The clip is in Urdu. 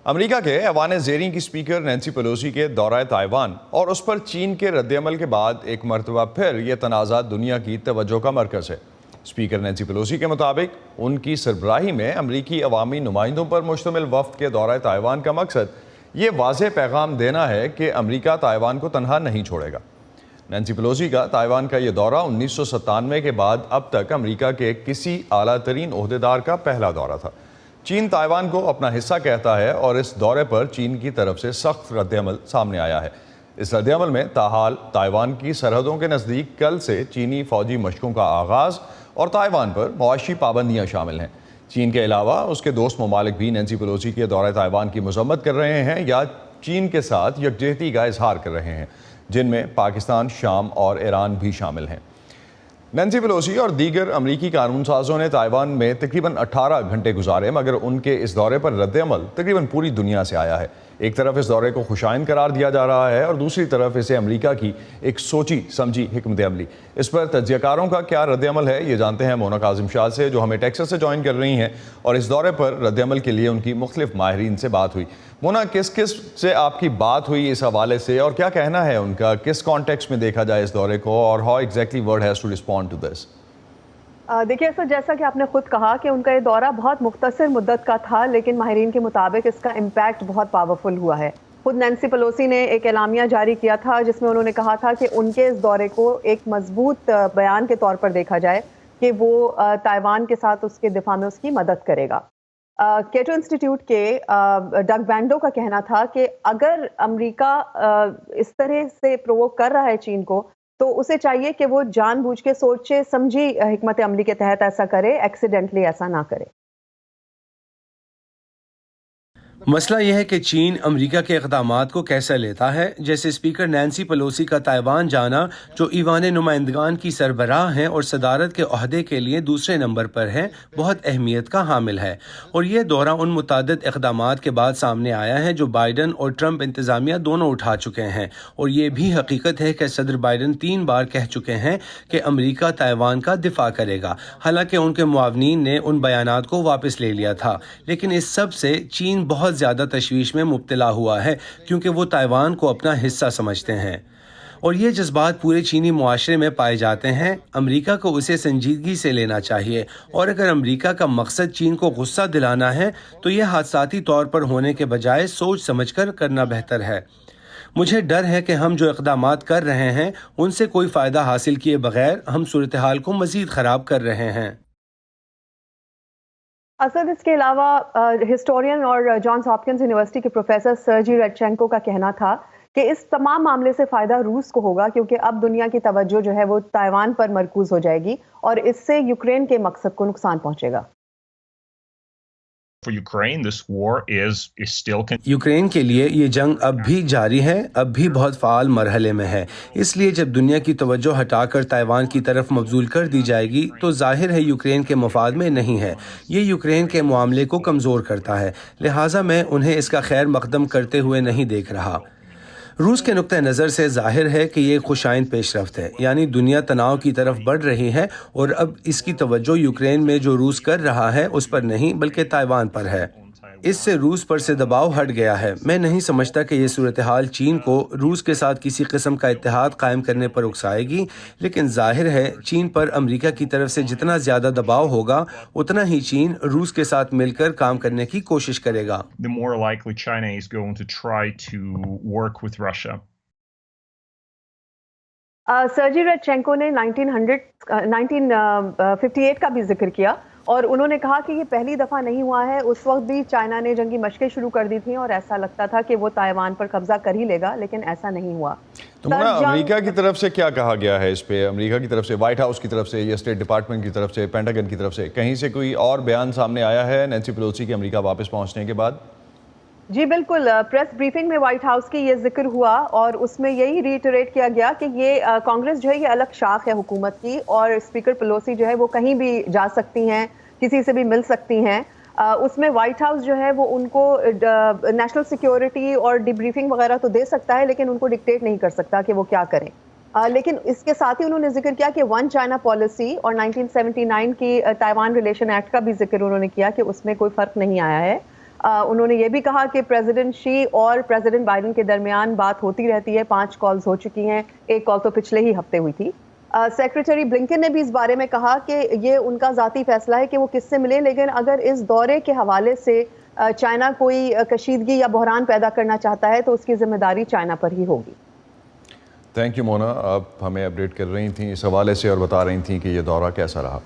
امریکہ کے ایوان زیریں کی اسپیکر نینسی پیلوسی کے دورہ تائیوان اور اس پر چین کے رد عمل کے بعد ایک مرتبہ پھر یہ تنازعات دنیا کی توجہ کا مرکز ہے۔ اسپیکر نینسی پیلوسی کے مطابق ان کی سربراہی میں امریکی عوامی نمائندوں پر مشتمل وفد کے دورہ تائیوان کا مقصد یہ واضح پیغام دینا ہے کہ امریکہ تائیوان کو تنہا نہیں چھوڑے گا۔ نینسی پیلوسی کا تائیوان کا یہ دورہ 1997 کے بعد اب تک امریکہ کے کسی اعلیٰ ترین عہدیدار کا پہلا دورہ تھا۔ چین تائیوان کو اپنا حصہ کہتا ہے اور اس دورے پر چین کی طرف سے سخت رد عمل سامنے آیا ہے۔ اس رد عمل میں تاحال تائیوان کی سرحدوں کے نزدیک کل سے چینی فوجی مشقوں کا آغاز اور تائیوان پر معاشی پابندیاں شامل ہیں۔ چین کے علاوہ اس کے دوست ممالک بھی نینسی پیلوسی کے دورہ تائیوان کی مذمت کر رہے ہیں یا چین کے ساتھ یکجہتی کا اظہار کر رہے ہیں، جن میں پاکستان، شام اور ایران بھی شامل ہیں۔ نینسی پیلوسی اور دیگر امریکی قانون سازوں نے تائیوان میں تقریباً 18 گھنٹے گزارے، مگر ان کے اس دورے پر رد عمل تقریباً پوری دنیا سے آیا ہے۔ ایک طرف اس دورے کو خوشائن قرار دیا جا رہا ہے اور دوسری طرف اسے امریکہ کی ایک سوچی سمجھی حکمت عملی۔ اس پر تجزیہ کاروں کا کیا رد عمل ہے، یہ جانتے ہیں مونا کاظم شاہ سے، جو ہمیں ٹیکساس سے جوائن کر رہی ہیں، اور اس دورے پر رد عمل کے لیے ان کی مختلف ماہرین سے بات ہوئی۔ مونا، کس سے آپ کی بات ہوئی اس حوالے سے، اور کیا کہنا ہے ان کا، کس کانٹیکسٹ میں دیکھا جائے اس دورے کو، اور how exactly world has to respond to this? دیکھیے سر، جیسا کہ آپ نے خود کہا کہ ان کا یہ دورہ بہت مختصر مدت کا تھا، لیکن ماہرین کے مطابق اس کا امپیکٹ بہت پاورفل ہوا ہے۔ خود نینسی پیلوسی نے ایک اعلامیہ جاری کیا تھا جس میں انہوں نے کہا تھا کہ ان کے اس دورے کو ایک مضبوط بیان کے طور پر دیکھا جائے کہ وہ تائیوان کے ساتھ اس کے دفاع میں اس کی مدد کرے گا۔ کیٹو انسٹیٹیوٹ کے ڈگ بینڈو کا کہنا تھا کہ اگر امریکہ اس طرح سے پرووک کر رہا ہے چین کو، تو اسے چاہیے کہ وہ جان بوجھ کے سوچے سمجھی حکمت عملی کے تحت ایسا کرے، ایکسیڈنٹلی ایسا نہ کرے۔ مسئلہ یہ ہے کہ چین امریکہ کے اقدامات کو کیسا لیتا ہے۔ جیسے اسپیکر نینسی پیلوسی کا تائیوان جانا، جو ایوان نمائندگان کی سربراہ ہیں اور صدارت کے عہدے کے لیے دوسرے نمبر پر ہیں، بہت اہمیت کا حامل ہے، اور یہ دورہ ان متعدد اقدامات کے بعد سامنے آیا ہے جو بائیڈن اور ٹرمپ انتظامیہ دونوں اٹھا چکے ہیں، اور یہ بھی حقیقت ہے کہ صدر بائیڈن 3 بار کہہ چکے ہیں کہ امریکہ تائیوان کا دفاع کرے گا، حالانکہ ان کے معاونین نے ان بیانات کو واپس لے لیا تھا۔ لیکن اس سب سے چین بہت زیادہ تشویش میں مبتلا ہوا ہے، کیونکہ وہ تائیوان کو اپنا حصہ سمجھتے ہیں، اور یہ جذبات پورے چینی معاشرے میں پائے جاتے ہیں۔ امریکہ کو اسے سنجیدگی سے لینا چاہیے، اور اگر امریکہ کا مقصد چین کو غصہ دلانا ہے تو یہ حادثاتی طور پر ہونے کے بجائے سوچ سمجھ کر کرنا بہتر ہے۔ مجھے ڈر ہے کہ ہم جو اقدامات کر رہے ہیں ان سے کوئی فائدہ حاصل کیے بغیر ہم صورتحال کو مزید خراب کر رہے ہیں۔ اسد، اس کے علاوہ ہسٹورین اور جانس ہاپکنز یونیورسٹی کے پروفیسر سرجی ریڈچینکو کا کہنا تھا کہ اس تمام معاملے سے فائدہ روس کو ہوگا، کیونکہ اب دنیا کی توجہ جو ہے وہ تائیوان پر مرکوز ہو جائے گی اور اس سے یوکرین کے مقصد کو نقصان پہنچے گا۔ یوکرین کے لیے یہ جنگ اب بھی جاری ہے، اب بھی بہت فعال مرحلے میں ہے، اس لیے جب دنیا کی توجہ ہٹا کر تائیوان کی طرف مبذول کر دی جائے گی تو ظاہر ہے یوکرین کے مفاد میں نہیں ہے، یہ یوکرین کے معاملے کو کمزور کرتا ہے، لہٰذا میں انہیں اس کا خیر مقدم کرتے ہوئے نہیں دیکھ رہا۔ روس کے نقطہ نظر سے ظاہر ہے کہ یہ خوشائن پیش رفت ہے، یعنی دنیا تناؤ کی طرف بڑھ رہی ہے، اور اب اس کی توجہ یوکرین میں جو روس کر رہا ہے اس پر نہیں بلکہ تائیوان پر ہے۔ اس سے روس پر سے دباؤ ہٹ گیا ہے۔ میں نہیں سمجھتا کہ یہ صورتحال چین کو روس کے ساتھ کسی قسم کا اتحاد قائم کرنے پر اکسائے گی، لیکن ظاہر ہے چین پر امریکہ کی طرف سے جتنا زیادہ دباؤ ہوگا اتنا ہی چین روس کے ساتھ مل کر کام کرنے کی کوشش کرے گا۔ سرجی ریڈچینکو نے 1958 کا بھی ذکر کیا، اور انہوں نے کہا کہ یہ پہلی دفعہ نہیں ہوا ہے، اس وقت بھی چائنا نے جنگی مشقیں شروع کر دی تھیں اور ایسا لگتا تھا کہ وہ تائیوان پر قبضہ کر ہی لے گا، لیکن ایسا نہیں ہوا۔ تو امریکہ کی طرف سے کیا کہا گیا ہے اس پہ؟ امریکہ کی طرف سے، وائٹ ہاؤس کی طرف سے یا اسٹیٹ ڈپارٹمنٹ کی طرف سے، پینٹاگن کی طرف سے کہیں سے کوئی اور بیان سامنے آیا ہے نینسی پیلوسی کے امریکہ واپس پہنچنے کے بعد؟ جی بالکل، پریس بریفنگ میں وائٹ ہاؤس کی یہ ذکر ہوا، اور اس میں یہی ریٹریٹ کیا گیا کہ یہ کانگریس جو ہے یہ الگ شاخ ہے حکومت کی، اور اسپیکر پیلوسی جو ہے وہ کہیں بھی جا سکتی ہیں، کسی سے بھی مل سکتی ہیں۔ اس میں وائٹ ہاؤس جو ہے وہ ان کو نیشنل سیکیورٹی اور ڈی بریفنگ وغیرہ تو دے سکتا ہے، لیکن ان کو ڈکٹیٹ نہیں کر سکتا کہ وہ کیا کریں۔ لیکن اس کے ساتھ ہی انہوں نے ذکر کیا کہ ون چائنا پالیسی اور 1979 کی تائیوان ریلیشن ایکٹ کا بھی ذکر انہوں نے کیا کہ اس میں کوئی فرق نہیں آیا ہے۔ انہوں نے یہ بھی کہا کہ پریزیڈنٹ شی اور پریزیڈنٹ بائیڈن کے درمیان بات ہوتی رہتی ہے، 5 کالز ہو چکی ہیں، ایک کال تو پچھلے ہی ہفتے ہوئی تھی۔ سیکریٹری بلنکن نے بھی اس بارے میں کہا کہ یہ ان کا ذاتی فیصلہ ہے کہ وہ کس سے ملے، لیکن اگر اس دورے کے حوالے سے چائنا کوئی کشیدگی یا بحران پیدا کرنا چاہتا ہے تو اس کی ذمہ داری چائنا پر ہی ہوگی۔ تھینک یو مونا، آپ ہمیں اپڈیٹ کر رہی تھیں اس حوالے سے اور بتا رہی تھیں کہ یہ دورہ کیسا رہا۔